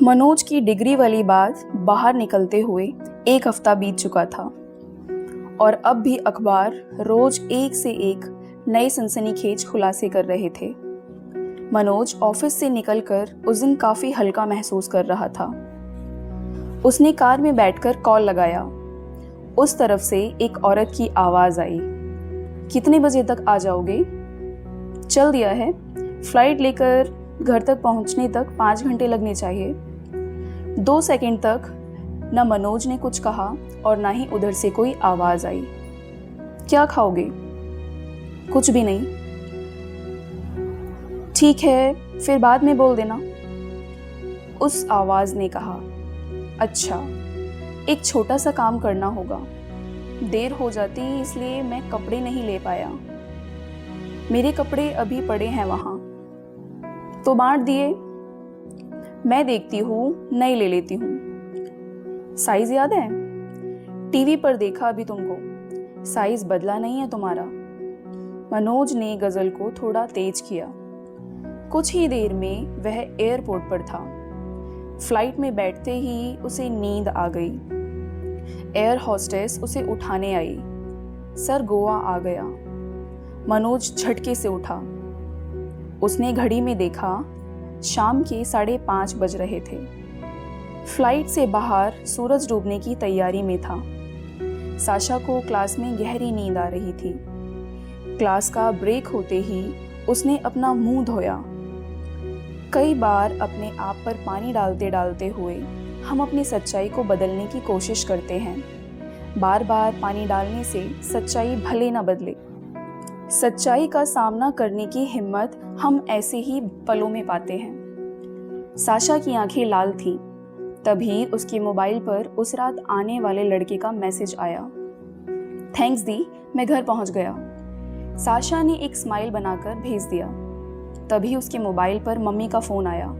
मनोज की डिग्री वाली बात बाहर निकलते हुए 1 हफ्ता बीत चुका था और अब भी अखबार रोज एक से एक नए सनसनीखेज खुलासे कर रहे थे। मनोज ऑफिस से निकलकर उस दिन काफी हल्का महसूस कर रहा था। उसने कार में बैठकर कॉल लगाया। उस तरफ से एक औरत की आवाज आई, कितने बजे तक आ जाओगे? चल दिया है, फ्लाइट लेकर घर तक पहुंचने तक 5 घंटे लगने चाहिए। 2 सेकंड तक न मनोज ने कुछ कहा और ना ही उधर से कोई आवाज आई। क्या खाओगे? कुछ भी नहीं। ठीक है, फिर बाद में बोल देना। उस आवाज ने कहा, अच्छा, एक छोटा सा काम करना होगा। देर हो जाती इसलिए मैं कपड़े नहीं ले पाया। मेरे कपड़े अभी पड़े हैं वहां, तो बांट दिए। मैं देखती हूँ, नए ले लेती हूँ। साइज याद है? टीवी पर देखा अभी तुमको। साइज बदला नहीं है तुम्हारा। मनोज ने गजल को थोड़ा तेज किया। कुछ ही देर में वह एयरपोर्ट पर था। फ्लाइट में बैठते ही उसे नींद आ गई। एयर होस्टेस उसे उठाने आई। सर गोवा आ गया। मनोज झटके से उठा। उसने घड़ी में देखा, शाम के 5:30 बज रहे थे। फ्लाइट से बाहर सूरज डूबने की तैयारी में था। साशा को क्लास में गहरी नींद आ रही थी। क्लास का ब्रेक होते ही उसने अपना मुंह धोया। कई बार अपने आप पर पानी डालते डालते हुए हम अपनी सच्चाई को बदलने की कोशिश करते हैं। बार बार पानी डालने से सच्चाई भले न बदले। सच्चाई का सामना करने की हिम्मत हम ऐसे ही पलों में पाते हैं। साशा की आंखें लाल थीं। तभी उसके मोबाइल पर उस रात आने वाले लड़के का मैसेज आया। थैंक्स दी, मैं घर पहुंच गया। साशा ने एक स्माइल बनाकर भेज दिया। तभी उसके मोबाइल पर मम्मी का फोन आया।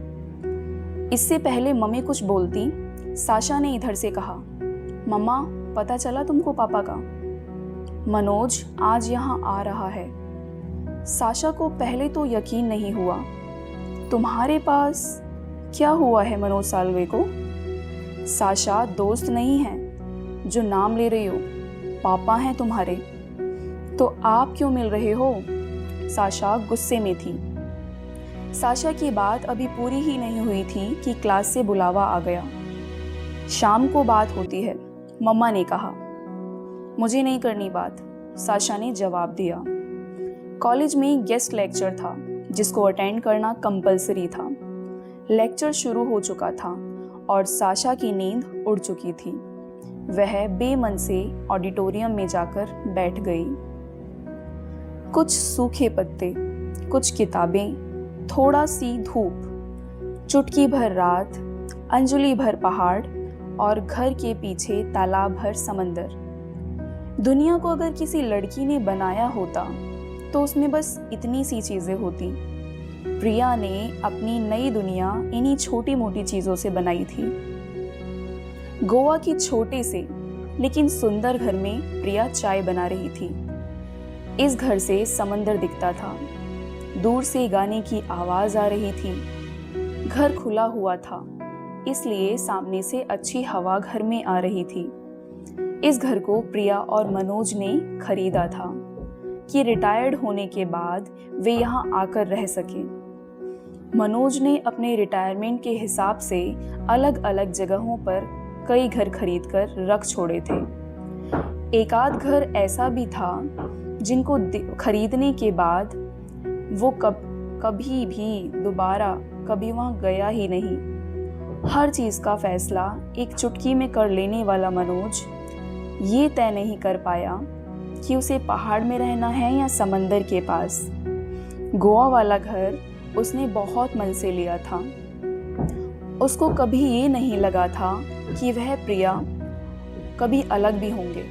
इससे पहले मम्मी कुछ बोलती, साशा ने इधर से कहा, मम्मा, पता चला तुमको पापा का? मनोज आज यहाँ आ रहा है। साशा को पहले तो यकीन नहीं हुआ। तुम्हारे पास क्या हुआ है मनोज साल्वे को? साशा दोस्त नहीं है जो नाम ले रही हो, पापा हैं तुम्हारे। तो आप क्यों मिल रहे हो? साशा गुस्से में थी। साशा की बात अभी पूरी ही नहीं हुई थी कि क्लास से बुलावा आ गया। शाम को बात होती है, मम्मा ने कहा। मुझे नहीं करनी बात, साशा ने जवाब दिया। कॉलेज में गेस्ट लेक्चर था जिसको अटेंड करना कंपलसरी था। लेक्चर शुरू हो चुका था और साशा की नींद उड़ चुकी थी। वह बेमन से ऑडिटोरियम में जाकर बैठ गई। कुछ सूखे पत्ते, कुछ किताबें, थोड़ा सी धूप, चुटकी भर रात, अंजुली भर पहाड़ और घर के पीछे तालाब भर समंदर। दुनिया को अगर किसी लड़की ने बनाया होता तो उसमें बस इतनी सी चीजें होती। प्रिया ने अपनी नई दुनिया इन्हीं छोटी मोटी चीजों से बनाई थी। गोवा की छोटे से लेकिन सुंदर घर में प्रिया चाय बना रही थी। इस घर से समंदर दिखता था। दूर से गाने की आवाज आ रही थी। घर खुला हुआ था, इसलिए सामने से अच्छी हवा घर में आ रही थी। इस घर को प्रिया और मनोज ने खरीदा था कि रिटायर्ड होने के बाद वे यहाँ आकर रह सके। मनोज ने अपने रिटायरमेंट के हिसाब से अलग अलग जगहों पर कई घर खरीदकर रख छोड़े थे। एक आध घर ऐसा भी था जिनको खरीदने के बाद वो कभी भी दोबारा कभी वहाँ गया ही नहीं। हर चीज का फैसला एक चुटकी में कर लेने वाला मनोज ये तय नहीं कर पाया कि उसे पहाड़ में रहना है या समंदर के पास। गोवा वाला घर उसने बहुत मन से लिया था। उसको कभी ये नहीं लगा था कि वह प्रिया कभी अलग भी होंगे।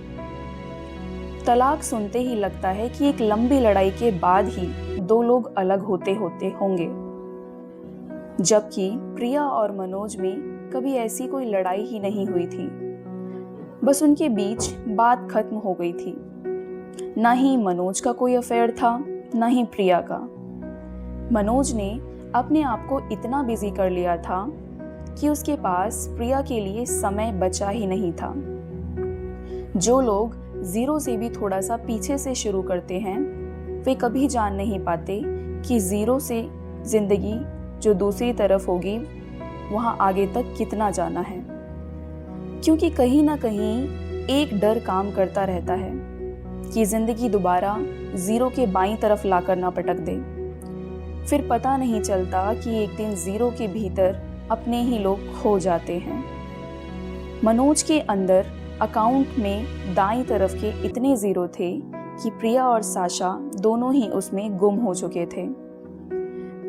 तलाक सुनते ही लगता है कि एक लंबी लड़ाई के बाद ही 2 लोग अलग होते होंगे, जबकि प्रिया और मनोज में कभी ऐसी कोई लड़ाई ही नहीं हुई थी। बस उनके बीच बात खत्म हो गई थी। ना ही मनोज का कोई अफेयर था, ना ही प्रिया का। मनोज ने अपने आप को इतना बिजी कर लिया था कि उसके पास प्रिया के लिए समय बचा ही नहीं था। जो लोग जीरो से भी थोड़ा सा पीछे से शुरू करते हैं वे कभी जान नहीं पाते कि जीरो से जिंदगी जो दूसरी तरफ होगी वहां आगे तक कितना जाना है। क्योंकि कहीं ना कहीं एक डर काम करता रहता है कि जिंदगी दोबारा जीरो के बाईं तरफ लाकर ना पटक दे। फिर पता नहीं चलता कि एक दिन जीरो के भीतर अपने ही लोग खो जाते हैं। मनोज के अंदर अकाउंट में दाईं तरफ के इतने जीरो थे कि प्रिया और साशा दोनों ही उसमें गुम हो चुके थे।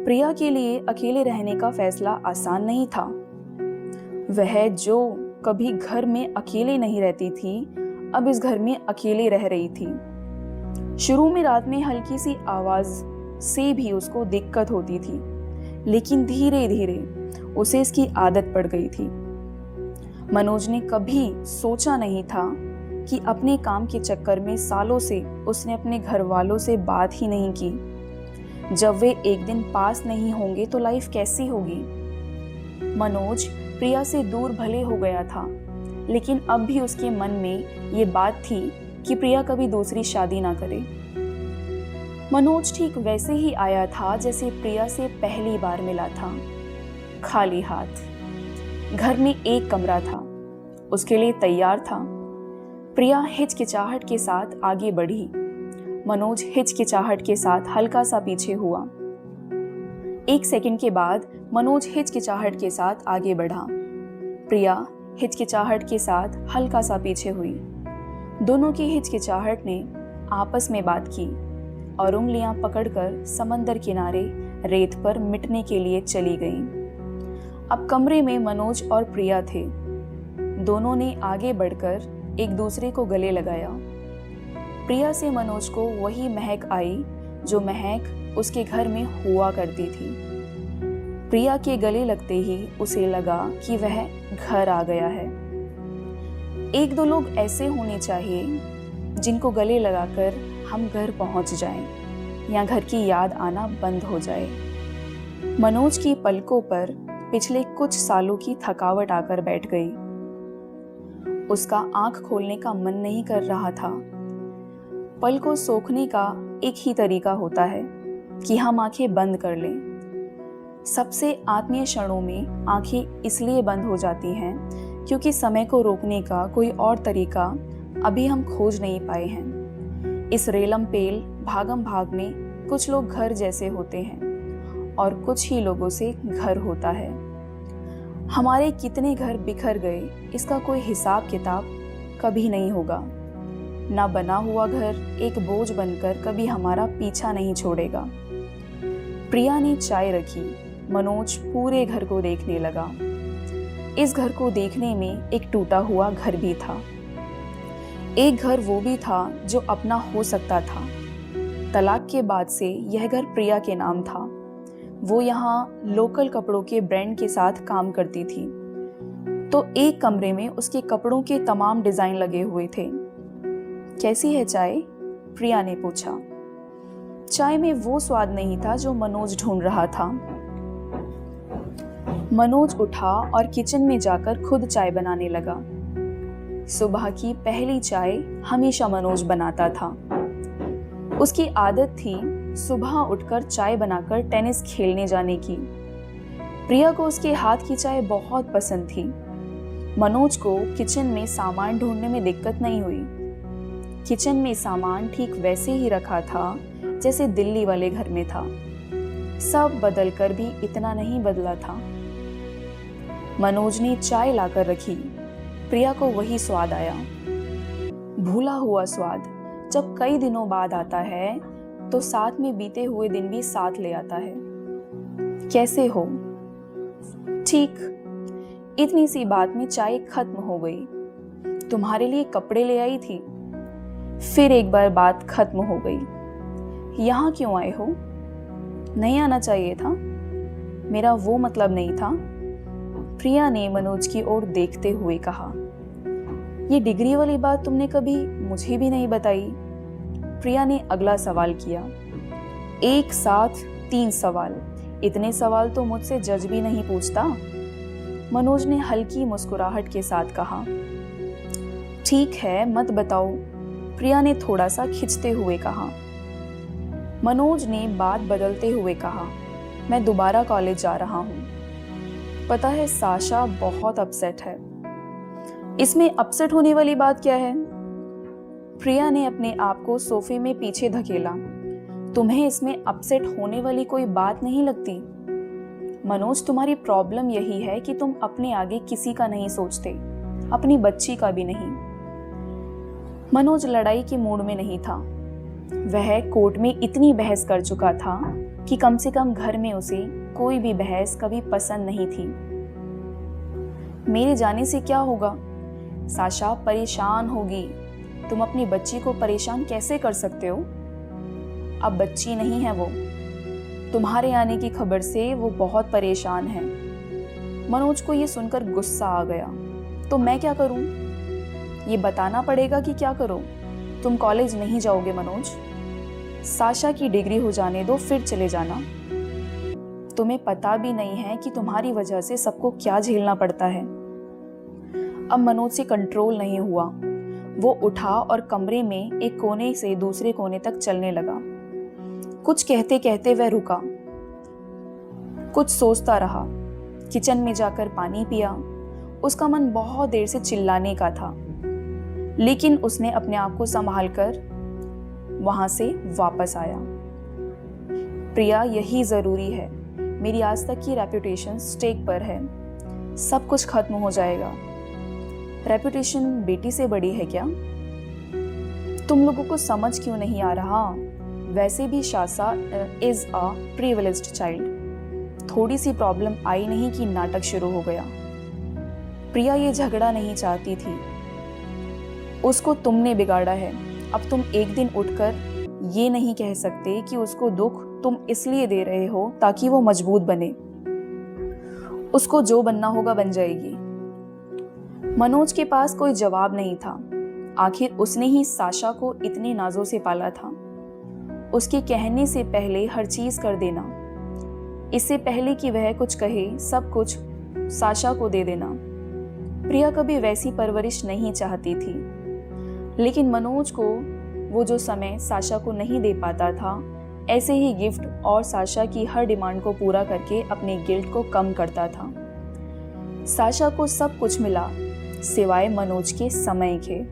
प्रिया के लिए अकेले रहने का फैसला आसान नहीं था। वह जो कभी घर में अकेले नहीं रहती थी अब इस घर में अकेले रह रही थी। शुरू में रात में हल्की सी आवाज से भी उसको दिक्कत होती थी, लेकिन धीरे धीरे उसे इसकी आदत पड़ गई थी। मनोज ने कभी सोचा नहीं था कि अपने काम के चक्कर में सालों से उसने अपने घर वालों से बात ही नहीं की। जब वे एक दिन पास नहीं होंगे तो लाइफ कैसी होगी। मनोज प्रिया से दूर भले हो गया था, लेकिन अब भी उसके मन में ये बात थी कि प्रिया कभी दूसरी शादी ना करे। मनोज ठीक वैसे ही आया था जैसे प्रिया से पहली बार मिला था, खाली हाथ। घर में एक कमरा था, उसके लिए तैयार था। प्रिया हिचकिचाहट के साथ आगे बढ़ी। मनोज हिचकिचाहट के साथ हल्का सा पीछे हुआ। एक सेकंड के बाद मनोज हिचकिचाहट के साथ आगे बढ़ा। प्रिया हिचकिचाहट के साथ हल्का सा पीछे हुई। दोनों की हिचकिचाहट ने आपस में बात की और उंगलियां पकड़कर समंदर किनारे रेत पर मिटने के लिए चली गईं। अब कमरे में मनोज और प्रिया थे। दोनों ने आगे बढ़कर एक दूसरे को गले लगाया। प्रिया से मनोज को वही महक आई जो महक उसके घर में हुआ करती थी। प्रिया के गले लगते ही उसे लगा कि वह घर आ गया है। एक दो लोग ऐसे होने चाहिए जिनको गले लगाकर हम घर पहुंच जाएं या घर की याद आना बंद हो जाए। मनोज की पलकों पर पिछले कुछ सालों की थकावट आकर बैठ गई। उसका आंख खोलने का मन नहीं कर रहा था। पल को सोखने का एक ही तरीका होता है कि हम आंखें बंद कर लें। सबसे आत्मीय क्षणों में आंखें इसलिए बंद हो जाती हैं क्योंकि समय को रोकने का कोई और तरीका अभी हम खोज नहीं पाए हैं। इस रेलम पेल भागम भाग में कुछ लोग घर जैसे होते हैं और कुछ ही लोगों से घर होता है। हमारे कितने घर बिखर गए इसका कोई हिसाब किताब कभी नहीं होगा। ना बना हुआ घर एक बोझ बनकर कभी हमारा पीछा नहीं छोड़ेगा। प्रिया ने चाय रखी। मनोज पूरे घर को देखने लगा। इस घर को देखने में एक टूटा हुआ घर भी था। एक घर वो भी था जो अपना हो सकता था। तलाक के बाद से यह घर प्रिया के नाम था। वो यहाँ लोकल कपड़ों के ब्रांड के साथ काम करती थी, तो एक कमरे में उसके कपड़ों के तमाम डिजाइन लगे हुए थे। कैसी है चाय? प्रिया ने पूछा। चाय में वो स्वाद नहीं था जो मनोज ढूंढ रहा था। मनोज उठा और किचन में जाकर खुद चाय बनाने लगा। सुबह की पहली चाय हमेशा मनोज बनाता था। उसकी आदत थी सुबह उठकर चाय बनाकर टेनिस खेलने जाने की। प्रिया को उसके हाथ की चाय बहुत पसंद थी। मनोज को किचन में सामान ढूंढने में दिक्कत नहीं हुई। किचन में सामान ठीक वैसे ही रखा था जैसे दिल्ली वाले घर में था। सब बदलकर भी इतना नहीं बदला था। मनोज ने चाय लाकर रखी। प्रिया को वही स्वाद आया, भूला हुआ स्वाद। जब कई दिनों बाद आता है तो साथ में बीते हुए दिन भी साथ ले आता है। कैसे हो? ठीक। इतनी सी बात में चाय खत्म हो गई। तुम्हारे लिए कपड़े ले आई थी। फिर एक बार बात खत्म हो गई। यहाँ क्यों आए हो? नहीं आना चाहिए था। मेरा वो मतलब नहीं था। प्रिया ने मनोज की ओर देखते हुए कहा। ये डिग्री वाली बात तुमने कभी मुझे भी नहीं बताई। प्रिया ने अगला सवाल किया। एक साथ 3 सवाल। इतने सवाल तो मुझसे जज भी नहीं पूछता। मनोज ने हल्की मुस्कुराहट के साथ कहा। ठीक है, मत बताओ, प्रिया ने थोड़ा सा खिंचते हुए कहा। मनोज ने बात बदलते हुए कहा, मैं दोबारा कॉलेज जा रहा हूँ। पता है साशा बहुत अपसेट है। इसमें अपसेट होने वाली बात क्या है? प्रिया ने अपने आप को सोफे में पीछे धकेला। तुम्हें इसमें अपसेट होने वाली कोई बात नहीं लगती? मनोज, तुम्हारी प्रॉब्लम यही है कि तुम अपने आगे किसी का नहीं सोचते, अपनी बच्ची का भी नहीं। मनोज लड़ाई के मूड में नहीं था। वह कोर्ट में इतनी बहस कर चुका था कि कम से कम घर में उसे कोई भी बहस कभी पसंद नहीं थी। मेरे जाने से क्या होगा? साशा परेशान होगी। तुम अपनी बच्ची को परेशान कैसे कर सकते हो? अब बच्ची नहीं है वो। तुम्हारे आने की खबर से वो बहुत परेशान है। मनोज को ये सुनकर गुस्सा आ गया। तो मैं क्या करूं? ये बताना पड़ेगा कि क्या करो। तुम कॉलेज नहीं जाओगे मनोज। साशा की डिग्री हो जाने दो, फिर चले जाना। तुम्हें पता भी नहीं है कि तुम्हारी वजह से सबको क्या झेलना पड़ता है। अब मनोज से कंट्रोल नहीं हुआ। वो उठा और कमरे में एक कोने से दूसरे कोने तक चलने लगा। कुछ कहते कहते वह रुका, कुछ सोचता रहा। किचन में जाकर पानी पिया। उसका मन बहुत देर से चिल्लाने का था, लेकिन उसने अपने आप को संभाल कर वहां से वापस आया। प्रिया, यही जरूरी है। मेरी आज तक की रेपुटेशन स्टेक पर है। सब कुछ खत्म हो जाएगा। रेपुटेशन बेटी से बड़ी है क्या? तुम लोगों को समझ क्यों नहीं आ रहा? वैसे भी शासा इज अ प्रिविलेज्ड चाइल्ड। थोड़ी सी प्रॉब्लम आई नहीं कि नाटक शुरू हो गया। प्रिया ये झगड़ा नहीं चाहती थी, उसको तुमने बिगाड़ा है। अब तुम एक दिन उठकर ये नहीं कह सकते कि उसको दुख तुम इसलिए दे रहे हो ताकि वो मजबूत बने। उसको जो बनना होगा बन जाएगी। मनोज के पास कोई जवाब नहीं था। आखिर उसने ही साशा को इतने नाजों से पाला था। उसके कहने से पहले हर चीज कर देना, इससे पहले कि वह कुछ कहे सब कुछ साशा को दे देना। प्रिया कभी वैसी परवरिश नहीं चाहती थी, लेकिन मनोज को वो जो समय साशा को नहीं दे पाता था, ऐसे ही गिफ्ट और साशा की हर डिमांड को पूरा करके अपने गिल्ट को कम करता था। साशा को सब कुछ मिला सिवाय मनोज के समय के।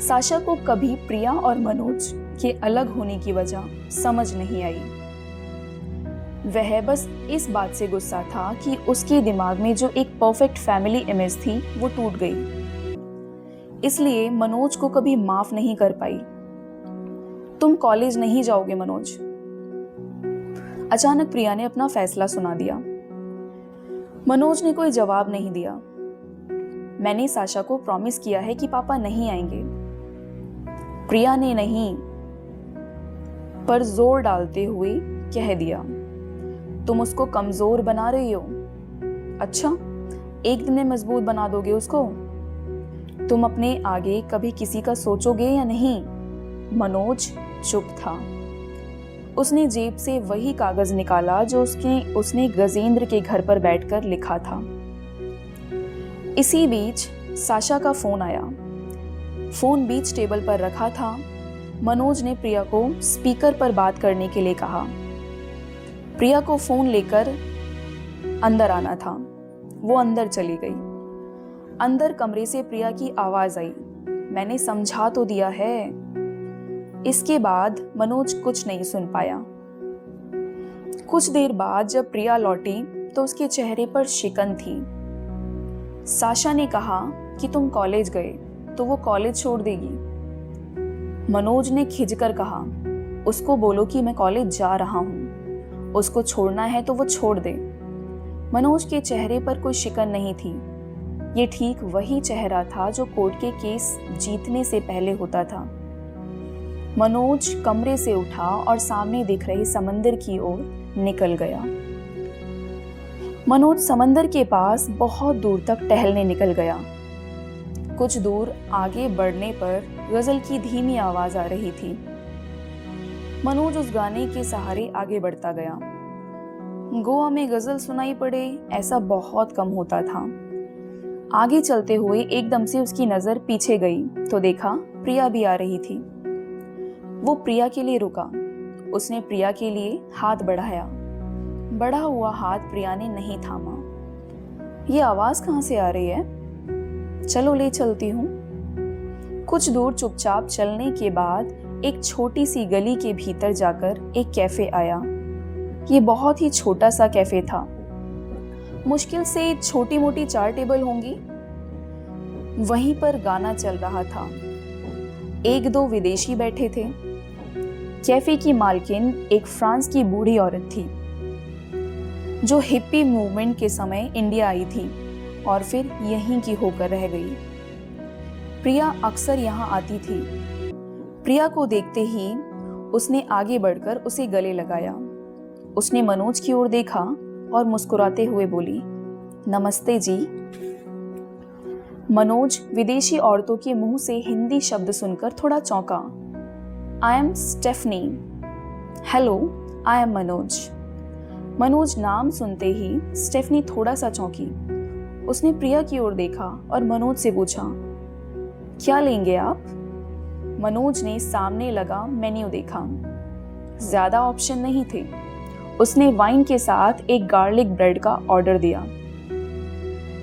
साशा को कभी प्रिया और मनोज के अलग होने की वजह समझ नहीं आई। वह बस इस बात से गुस्सा था कि उसके दिमाग में जो एक परफेक्ट फैमिली इमेज थी वो टूट गई। इसलिए मनोज को कभी माफ नहीं कर पाई। तुम कॉलेज नहीं जाओगे मनोज। अचानक प्रिया ने अपना फैसला सुना दिया। मनोज ने कोई जवाब नहीं दिया। मैंने साशा को प्रॉमिस किया है कि पापा नहीं आएंगे। प्रिया ने नहीं पर जोर डालते हुए कह दिया। तुम उसको कमजोर बना रही हो। अच्छा, एक दिन में मजबूत बना दोगे उसको? तुम अपने आगे कभी किसी का सोचोगे या नहीं? मनोज चुप था। उसने जेब से वही कागज निकाला जो उसने गजेंद्र के घर पर बैठकर लिखा था। इसी बीच साशा का फोन आया। फोन बीच टेबल पर रखा था। मनोज ने प्रिया को स्पीकर पर बात करने के लिए कहा। प्रिया को फोन लेकर अंदर आना था। वो अंदर चली गई। अंदर कमरे से प्रिया की आवाज आई, मैंने समझा तो दिया है। इसके बाद मनोज कुछ नहीं सुन पाया। कुछ देर बाद जब प्रिया लौटी तो उसके चेहरे पर शिकन थी। साशा ने कहा कि तुम कॉलेज गए तो वो कॉलेज छोड़ देगी। मनोज ने खिंचकर कहा, उसको बोलो कि मैं कॉलेज जा रहा हूं। उसको छोड़ना है तो वो छोड़ दे। मनोज के चेहरे पर कोई शिकन नहीं थी। ये ठीक वही चेहरा था जो कोर्ट के केस जीतने से पहले होता था। मनोज कमरे से उठा और सामने दिख रहे समंदर की ओर निकल गया। मनोज समंदर के पास बहुत दूर तक टहलने निकल गया। कुछ दूर आगे बढ़ने पर गजल की धीमी आवाज आ रही थी। मनोज उस गाने के सहारे आगे बढ़ता गया। गोवा में गजल सुनाई पड़े ऐसा बहुत कम होता था। आगे चलते हुए एकदम से उसकी नजर पीछे गई तो देखा प्रिया भी आ रही थी। वो प्रिया के लिए रुका। उसने प्रिया के लिए हाथ बढ़ाया। बढ़ा हुआ हाथ प्रिया ने नहीं थामा। ये आवाज कहाँ से आ रही है? चलो ले चलती हूँ। कुछ दूर चुपचाप चलने के बाद एक छोटी सी गली के भीतर जाकर एक कैफे आया। ये बहुत ही छोटा सा कैफे था। मुश्किल से छोटी मोटी 4 टेबल होंगी। वहीं पर गाना चल रहा था। 1-2 विदेशी बैठे थे। कैफे की मालकिन एक फ्रांस की बूढ़ी औरत थी जो हिप्पी मूवमेंट के समय इंडिया आई थी और फिर यहीं की होकर रह गई। प्रिया अक्सर यहाँ आती थी। प्रिया को देखते ही उसने आगे बढ़कर उसे गले लगाया। उसने मनोज की ओर देखा और मुस्कुराते हुए बोली, नमस्ते जी। मनोज विदेशी औरतों के मुंह से हिंदी शब्द सुनकर थोड़ा चौंका। I am Stephanie. Hello, I am Manoj. Manoj नाम सुनते ही स्टेफनी थोड़ा सा चौंकी। उसने प्रिया की ओर देखा और मनोज से पूछा, क्या लेंगे आप? मनोज ने सामने लगा मेन्यू देखा। ज्यादा ऑप्शन नहीं थे। उसने वाइन के साथ एक गार्लिक ब्रेड का ऑर्डर दिया।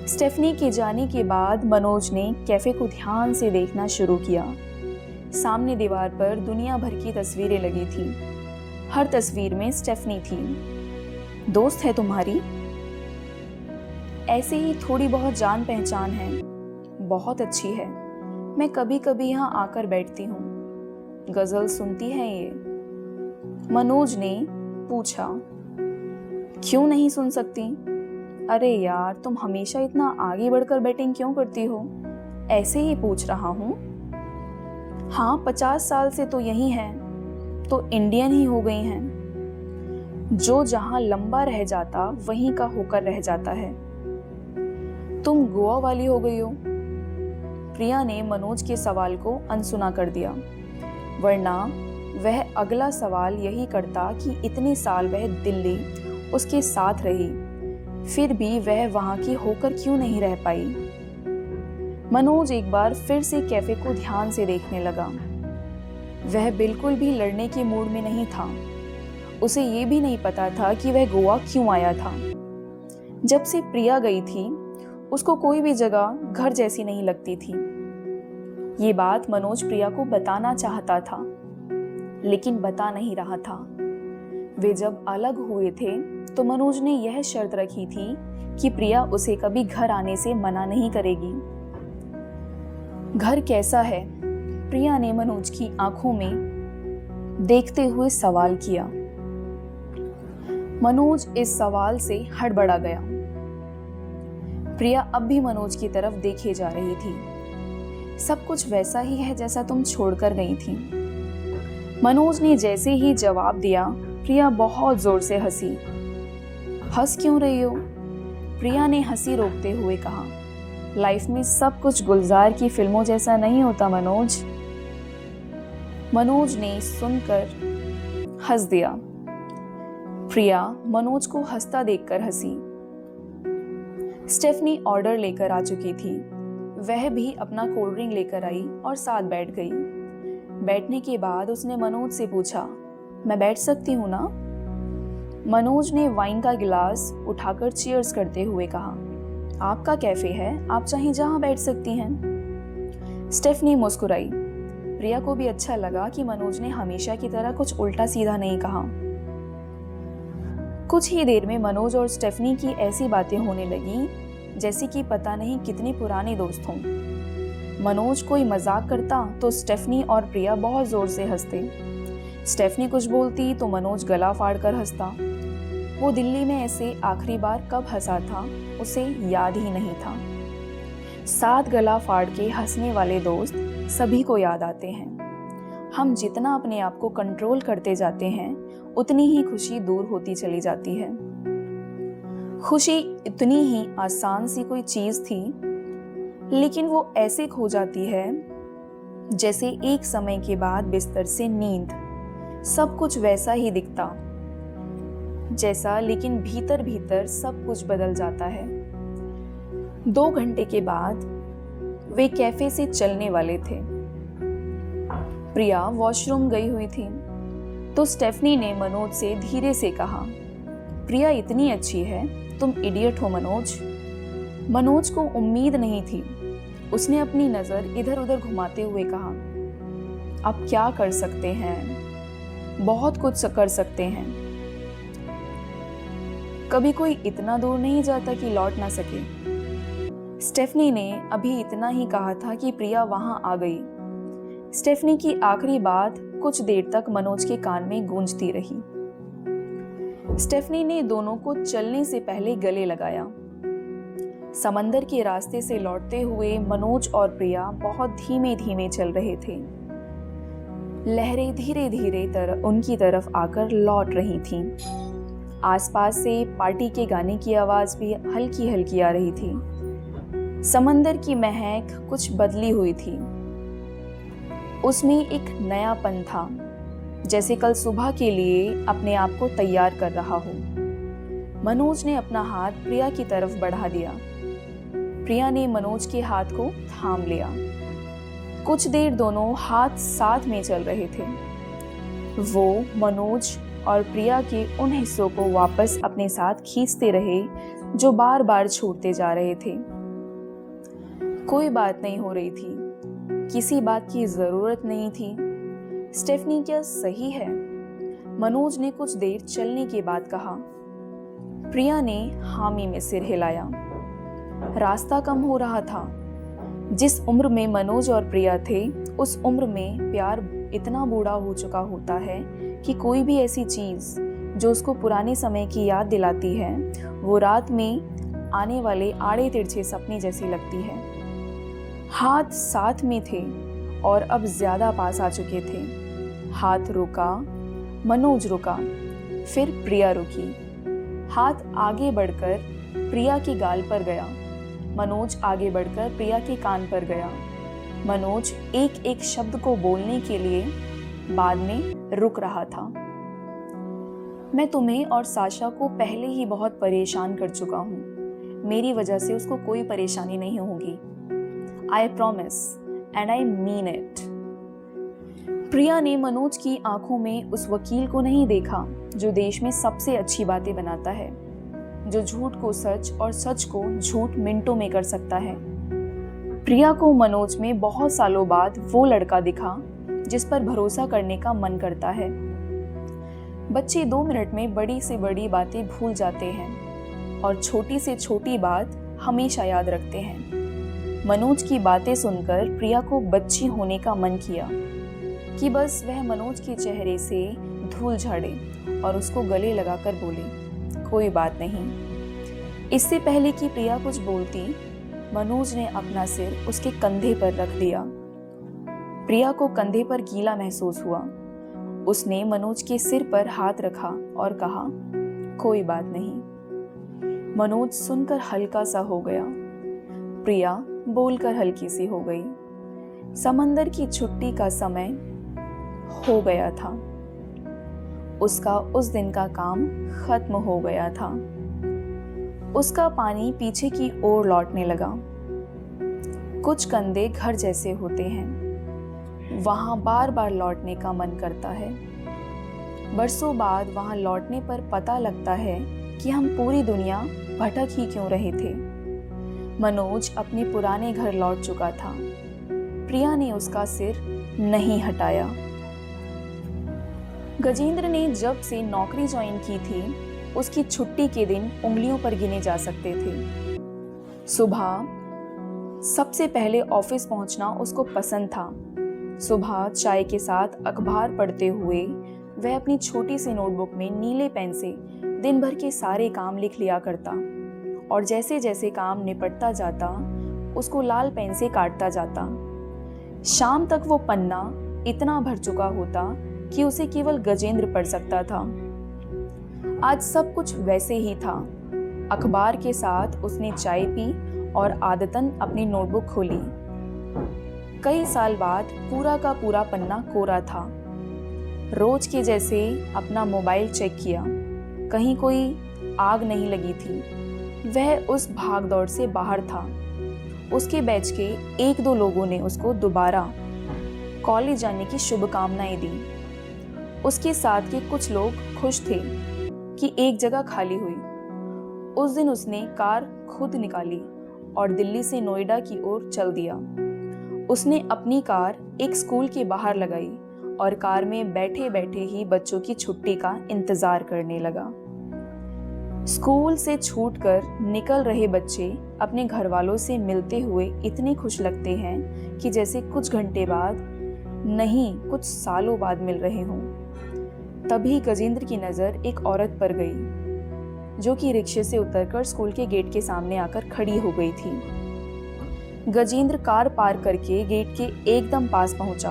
स्टेफनी के जाने के बाद मनोज ने कैफे को ध्यान से देखना शुरू किया। सामने दीवार पर दुनिया भर की तस्वीरें लगी थी। हर तस्वीर में स्टेफनी थी। दोस्त है तुम्हारी? ऐसे ही थोड़ी बहुत जान पहचान है। बहुत अच्छी है। मैं कभी कभी यहाँ आकर बैठती हूँ। गजल सुनती है ये? मनोज ने पूछा। क्यों नहीं सुन सकती? अरे यार, तुम हमेशा इतना आगे बढ़कर बैटिंग क्यों करती हो? ऐसे ही पूछ रहा हूँ। हाँ, 50 साल से तो यही हैं, तो इंडियन ही हो गई हैं। जो जहाँ लंबा रह जाता वहीं का होकर रह जाता है। तुम गोवा वाली हो गई हो। प्रिया ने मनोज के सवाल को अनसुना कर दिया, वरना वह अगला सवाल यही करता कि इतने साल वह दिल्ली उसके साथ रही, फिर भी वह वहां की होकर क्यों नहीं रह पाई। मनोज एक बार फिर से कैफे को ध्यान से देखने लगा। वह बिल्कुल भी लड़ने के मूड में नहीं था। उसे ये भी नहीं पता था कि वह गोवा क्यों आया था। जब से प्रिया गई थी उसको कोई भी जगह घर जैसी नहीं लगती थी। ये बात मनोज प्रिया को बताना चाहता था, लेकिन बता नहीं रहा था। वे जब अलग हुए थे तो मनोज ने यह शर्त रखी थी कि प्रिया उसे कभी घर आने से मना नहीं करेगी। घर कैसा है? प्रिया ने मनोज की आंखों में देखते हुए सवाल किया। मनोज इस सवाल से हड़बड़ा गया। प्रिया अब भी मनोज की तरफ देखे जा रही थी। सब कुछ वैसा ही है जैसा तुम छोड़कर गई थी। मनोज ने जैसे ही जवाब दिया, प्रिया बहुत जोर से हंसी। हंस क्यों रही हो? प्रिया ने हंसी रोकते हुए कहा, लाइफ में सब कुछ गुलजार की फिल्मों जैसा नहीं होता मनोज। मनोज ने सुनकर हंस दिया। प्रिया मनोज को हंसता देखकर हंसी। स्टेफनी ऑर्डर लेकर आ चुकी थी। वह भी अपना कोल्ड ड्रिंक लेकर आई और साथ बैठ गई। बैठने के बाद उसने मनोज से पूछा, मैं बैठ सकती हूँ ना? मनोज ने वाइन का गिलास उठाकर चीयर्स करते हुए कहा, आपका कैफे है, आप चाहे जहां बैठ सकती हैं। स्टेफनी मुस्कुराई। प्रिया को भी अच्छा लगा कि मनोज ने हमेशा की तरह कुछ उल्टा सीधा नहीं कहा। कुछ ही देर में मनोज और स्टेफनी की ऐसी बातें होने लगी जैसे कि पता नहीं कितने पुराने दोस्त हों। मनोज कोई मजाक करता तो स्टेफनी और प्रिया बहुत जोर से हंसते। स्टेफनी कुछ बोलती तो मनोज गला फाड़कर हंसता। वो दिल्ली में ऐसे आखिरी बार कब हंसा था उसे याद ही नहीं था। साथ गला फाड़ के हंसने वाले दोस्त सभी को याद आते हैं। हम जितना अपने आप को कंट्रोल करते जाते हैं उतनी ही खुशी दूर होती चली जाती है। खुशी इतनी ही आसान सी कोई चीज थी, लेकिन वो ऐसे खो जाती है जैसे एक समय के बाद बिस्तर से नींद। सब कुछ वैसा ही दिखता, जैसा, लेकिन भीतर भीतर सब कुछ बदल जाता है। 2 घंटे के बाद वे कैफे से चलने वाले थे। प्रिया वॉशरूम गई हुई थी तो स्टेफनी ने मनोज से धीरे से कहा, प्रिया इतनी अच्छी है, तुम इडियट हो मनोज। मनोज को उम्मीद नहीं थी। उसने अपनी नजर इधर उधर घुमाते हुए कहा, अब क्या कर सकते हैं, बहुत कुछ कर सकते हैं। कभी कोई इतना दूर नहीं जाता कि लौट ना सके। स्टेफनी ने अभी इतना ही कहा था कि प्रिया वहां आ गई। स्टेफनी की आखिरी बात कुछ देर तक मनोज के कान में गूंजती रही। स्टेफनी ने दोनों को चलने से पहले गले लगाया। समंदर के रास्ते से लौटते हुए मनोज और प्रिया बहुत धीमे धीमे चल रहे थे। लहरें धीरे धीरे उनकी तरफ आकर लौट रही थीं। आसपास से पार्टी के गाने की आवाज भी हल्की हल्की आ रही थी। समंदर की महक कुछ बदली हुई थी। उसमें एक नयापन था, जैसे कल सुबह के लिए अपने आप को तैयार कर रहा हो। मनोज ने अपना हाथ प्रिया की तरफ बढ़ा दिया। प्रिया ने मनोज के हाथ को थाम लिया। कुछ देर दोनों हाथ साथ में चल रहे थे। वो मनोज और प्रिया के उन हिस्सों को वापस अपने साथ खींचते रहे जो बार बार छूटते जा रहे थे। कोई बात नहीं हो रही थी, किसी बात की जरूरत नहीं थी। स्टेफनी क्या सही है? मनोज ने कुछ देर चलने के बाद कहा। प्रिया ने हामी में सिर हिलाया। रास्ता कम हो रहा था। जिस उम्र में मनोज और प्रिया थे, उस उम्र में प्यार इतना बूढ़ा हो चुका होता है कि कोई भी ऐसी चीज जो उसको पुराने समय की याद दिलाती है, वो रात में आने वाले आड़े तिरछे सपने जैसी लगती है। हाथ साथ में थे और अब ज्यादा पास आ चुके थे। हाथ रुका, मनोज रुका, फिर प्रिया रुकी। हाथ आगे बढ़कर प्रिया के गाल पर गया। मनोज आगे बढ़कर प्रिया के कान पर गया। मनोज एक एक शब्द को बोलने के लिए बाद में रुक रहा था। मैं तुम्हें और साशा को पहले ही बहुत परेशान कर चुका हूँ। मेरी वजह से उसको कोई परेशानी नहीं होगी। I promise and I mean it। प्रिया ने मनोज की आंखों में उस वकील को नहीं देखा जो देश में सबसे अच्छी बातें बनाता है, जो झूठ को सच और सच को झूठ मिनटों में कर सकता है। प्रिया को मनोज में बहुत सालों बाद वो लड़का दिखा जिस पर भरोसा करने का मन करता है। बच्चे 2 मिनट में बड़ी से बड़ी बातें भूल जाते हैं और छोटी से छोटी बात हमेशा याद रखते हैं। मनोज की बातें सुनकर प्रिया को बच्ची होने का मन किया कि बस वह मनोज के चेहरे से धूल झाड़े और उसको गले लगाकर बोले, कोई बात नहीं। इससे पहले कि प्रिया कुछ बोलती, मनोज ने अपना सिर उसके कंधे पर रख दिया। प्रिया को कंधे पर गीला महसूस हुआ। उसने मनोज के सिर पर हाथ रखा और कहा, कोई बात नहीं। मनोज सुनकर हल्का सा हो गया। प्रिया बोलकर हल्की सी हो गई। समंदर की छुट्टी का समय हो गया था। उसका उस दिन का काम खत्म हो गया था। उसका पानी पीछे की ओर लौटने लगा। कुछ कंधे घर जैसे होते हैं, वहां बार बार लौटने का मन करता है। बरसों बाद वहां लौटने पर पता लगता है कि हम पूरी दुनिया भटक ही क्यों रहे थे। मनोज अपने पुराने घर लौट चुका था। प्रिया ने उसका सिर नहीं हटाया। गजेंद्र ने जब से नौकरी ज्वाइन की थी, उसकी छुट्टी के दिन उंगलियों पर गिने जा सकते थे। सुबह सबसे पहले ऑफिस पहुंचना उसको पसंद था। सुबह चाय के साथ अखबार पढ़ते हुए वह अपनी छोटी सी नोटबुक में नीले पेन से दिन भर के सारे काम लिख लिया करता और जैसे जैसे काम निपटता जाता उसको लाल पेन से काटता जाता। शाम तक वो पन्ना इतना भर चुका होता कि उसे केवल गजेंद्र पढ़ सकता था। आज सब कुछ वैसे ही था। अखबार के साथ उसने चाय पी और आदतन अपनी नोटबुक खोली। कई साल बाद पूरा का पूरा पन्ना कोरा था। रोज के जैसे अपना मोबाइल चेक किया। कहीं कोई आग नहीं लगी थी। वह उस भागदौड़ से बाहर था। उसके बैच के एक दो लोगों ने उसको दोबारा कॉलेज जाने की शुभकामनाएं दी। उसके साथ के कुछ लोग खुश थे कि एक जगह खाली हुई। उस दिन उसने कार खुद निकाली और दिल्ली से नोएडा की ओर चल दिया। उसने अपनी कार एक स्कूल के बाहर लगाई और कार में बैठे बैठे ही बच्चों की छुट्टी का इंतजार करने लगा। स्कूल से छूटकर निकल रहे बच्चे अपने घर वालों से मिलते हुए इतने खुश लगते हैं कि जैसे कुछ घंटे बाद नहीं, कुछ सालों बाद मिल रहे हों। तभी गजेंद्र की नज़र एक औरत पर गई जो कि रिक्शे से उतरकर स्कूल के गेट के सामने आकर खड़ी हो गई थी। गजेंद्र कार पार करके गेट के एकदम पास पहुंचा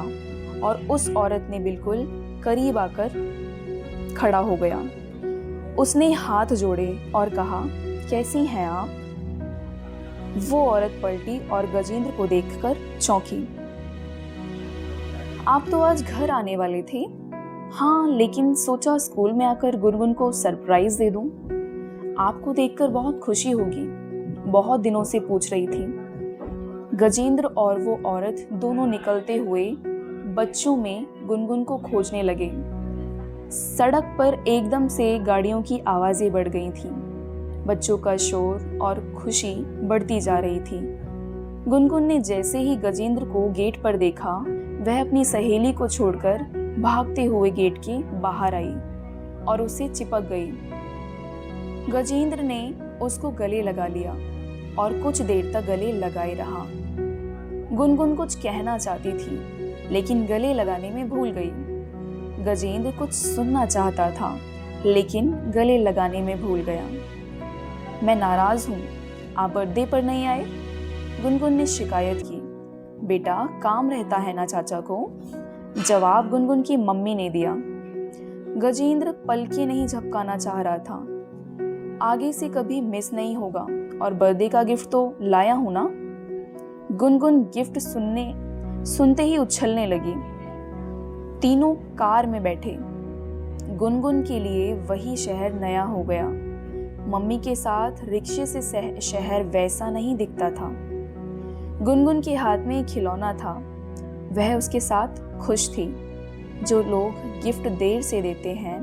और उस औरत ने बिल्कुल करीब आकर खड़ा हो गया। उसने हाथ जोड़े और कहा, कैसी हैं आप? वो औरत पलटी और गजेंद्र को देखकर चौंकी। आप तो आज घर आने वाले थे? हाँ, लेकिन सोचा स्कूल में आकर गुनगुन को सरप्राइज दे दूं। आपको देखकर बहुत खुशी होगी, बहुत दिनों से पूछ रही थी। गजेंद्र और वो औरत दोनों निकलते हुए बच्चों में गुनगुन को खोजने लगे। सड़क पर एकदम से गाड़ियों की आवाजें बढ़ गई थीं। बच्चों का शोर और खुशी बढ़ती जा रही थी। गुनगुन ने जैसे ही गजेंद्र को गेट पर देखा, वह अपनी सहेली को छोड़कर भागते हुए गेट के बाहर आई और उसे चिपक गई। गजेंद्र ने उसको गले लगा लिया और कुछ देर तक गले लगाए रहा। गुनगुन कुछ कहना चाहती थी, लेकिन गले लगाने में भूल गई। गजेंद्र कुछ सुनना चाहता था, लेकिन गले लगाने में भूल गया। मैं नाराज हूँ, आप बर्थडे पर नहीं आए? गुनगुन ने शिकायत की। बेटा, काम रहता है ना चाचा को, जवाब गुनगुन की मम्मी ने दिया। गजेंद्र पलके नहीं झपकाना चाह रहा था। आगे से कभी मिस नहीं होगा और बर्थडे का गिफ्ट तो लाया हूं ना। गुनगुन गिफ्ट सुनते ही उछलने लगी। तीनों कार में बैठे। गुनगुन के लिए वही शहर नया हो गया। मम्मी के साथ रिक्शे से शहर वैसा नहीं दिखता था। गुनगुन के हाथ में एक खिलौना था, वह उसके साथ खुश थी। जो लोग गिफ्ट देर से देते हैं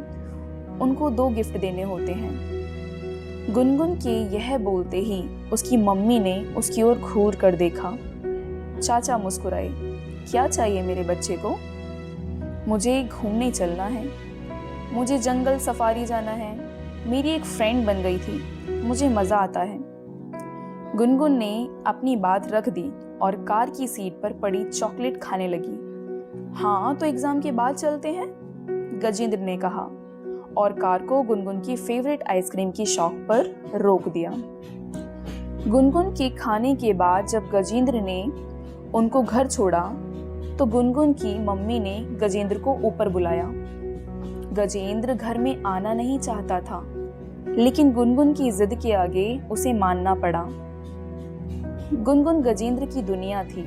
उनको 2 गिफ्ट देने होते हैं। गुनगुन के यह बोलते ही उसकी मम्मी ने उसकी ओर घूर कर देखा। चाचा मुस्कुराए। क्या चाहिए मेरे बच्चे को? मुझे घूमने चलना है, मुझे जंगल सफारी जाना है, मेरी एक फ्रेंड बन गई थी, मुझे मज़ा आता है। गुनगुन ने अपनी बात रख दी और कार की सीट पर पड़ी चॉकलेट खाने लगी। हाँ, तो एग्जाम के बाद चलते हैं, गजेंद्र ने कहा और कार को गुनगुन की फेवरेट आइसक्रीम की शॉप पर रोक दिया। गुनगुन के खाने के बाद जब गजेंद्र ने उनको घर छोड़ा तो गुनगुन की मम्मी ने गजेंद्र को ऊपर बुलाया। गजेंद्र घर में आना नहीं चाहता था, लेकिन गुनगुन की जिद के आगे उसे मानना पड़ा। गुनगुन गजेंद्र की दुनिया थी।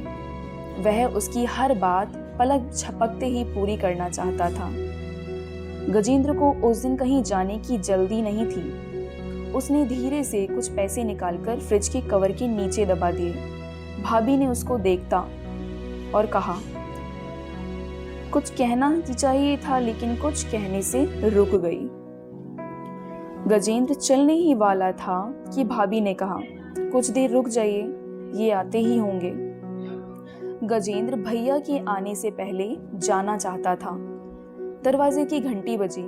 वह उसकी हर बात पलक झपकते ही पूरी करना चाहता था। गजेंद्र को उस दिन कहीं जाने की जल्दी नहीं थी। उसने धीरे से कुछ पैसे निकालकर फ्रिज के कवर के नीचे दबा दिए। भाभी ने उसको देखता और कहा, कुछ कहना चाहिए था, लेकिन कुछ कहने से रुक गई। गजेंद्र चलने ही वाला था कि भाभी ने कहा, कुछ देर रुक जाइए, ये आते ही होंगे। गजेंद्र भैया के आने से पहले जाना चाहता था। दरवाजे की घंटी बजी।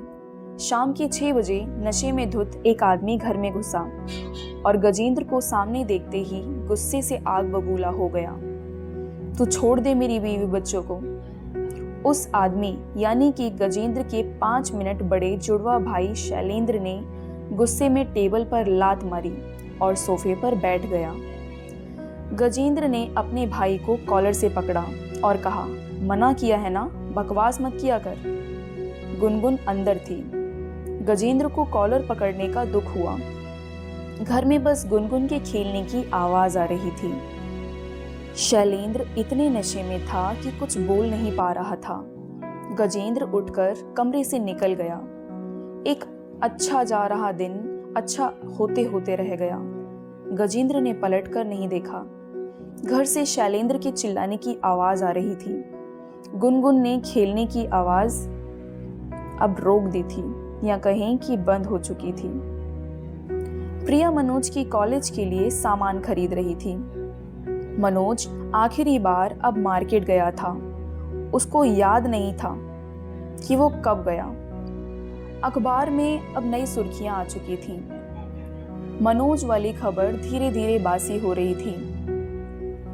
शाम के 6 बजे नशे में धुत एक आदमी घर में घुसा और गजेंद्र को सामने देखते ही गुस्से से आग बबूला हो गया। तू छोड़ दे मेरी बीवी बच्चों को। उस आदमी यानी कि गजेंद्र के 5 मिनट बड़े जुड़वा भाई शैलेंद्र ने गुस्से में टेबल पर लात मारी और सोफे पर बैठ गया। गजेंद्र ने अपने भाई को कॉलर से पकड़ा और कहा, मना किया है ना, बकवास मत किया कर। गुनगुन अंदर थी। गजेंद्र को कॉलर पकड़ने का दुख हुआ। घर में बस गुनगुन के खेलने की आवाज आ रही थी। शैलेंद्र इतने नशे में था कि कुछ बोल नहीं पा रहा था। गजेंद्र उठकर कमरे से निकल गया। एक अच्छा जा रहा दिन अच्छा होते होते रह गया। गजेंद्र ने पलटकर नहीं देखा। घर से शैलेंद्र के चिल्लाने की आवाज आ रही थी। गुनगुन ने खेलने की आवाज अब रोक दी थी, या कहें कि बंद हो चुकी थी। प्रिया मनोज की कॉलेज के लिए सामान खरीद रही थी। मनोज आखिरी बार अब मार्केट गया था। उसको याद नहीं था कि वो कब गया। अखबार में अब नई सुर्खियां आ चुकी थीं। मनोज वाली खबर धीरे धीरे बासी हो रही थी।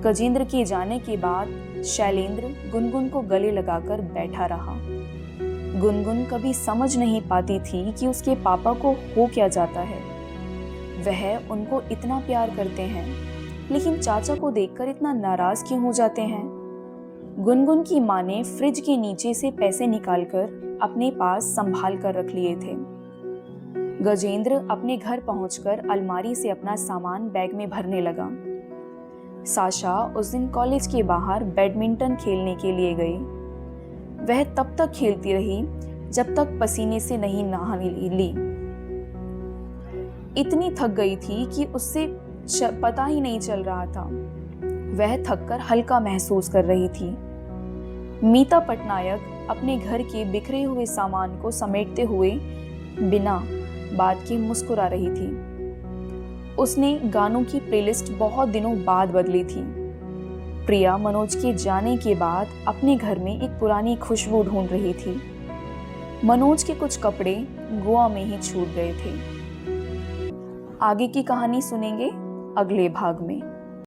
गजेंद्र के जाने के बाद शैलेंद्र गुनगुन को गले लगाकर बैठा रहा। गुनगुन कभी समझ नहीं पाती थी कि उसके पापा को हो क्या जाता है। वह उनको इतना प्यार करते हैं, लेकिन चाचा को देखकर इतना नाराज क्यों हो जाते हैं। गुनगुन की माँ ने फ्रिज के नीचे से पैसे निकालकर अपने पास संभाल कर रख लिए थे। गजेंद्र अपने घर पहुंचकर अलमारी से अपना सामान बैग में भरने लगा। साशा उस दिन कॉलेज के बाहर बैडमिंटन खेलने के लिए गई। वह तब तक खेलती रही जब तक पसीने से नहीं नहा ली। इतनी थक गई थी कि उससे पता ही नहीं चल रहा था। वह थककर हल्का महसूस कर रही थी। मीता पटनायक अपने घर के बिखरे हुए सामान को समेटते हुए बिना बात के मुस्कुरा रही थी। उसने गानों की प्लेलिस्ट बहुत दिनों बाद बदली थी। प्रिया मनोज के जाने के बाद अपने घर में एक पुरानी खुशबू ढूंढ रही थी। मनोज के कुछ कपड़े गोवा में ही छूट गए थे। आगे की कहानी सुनेंगे अगले भाग में।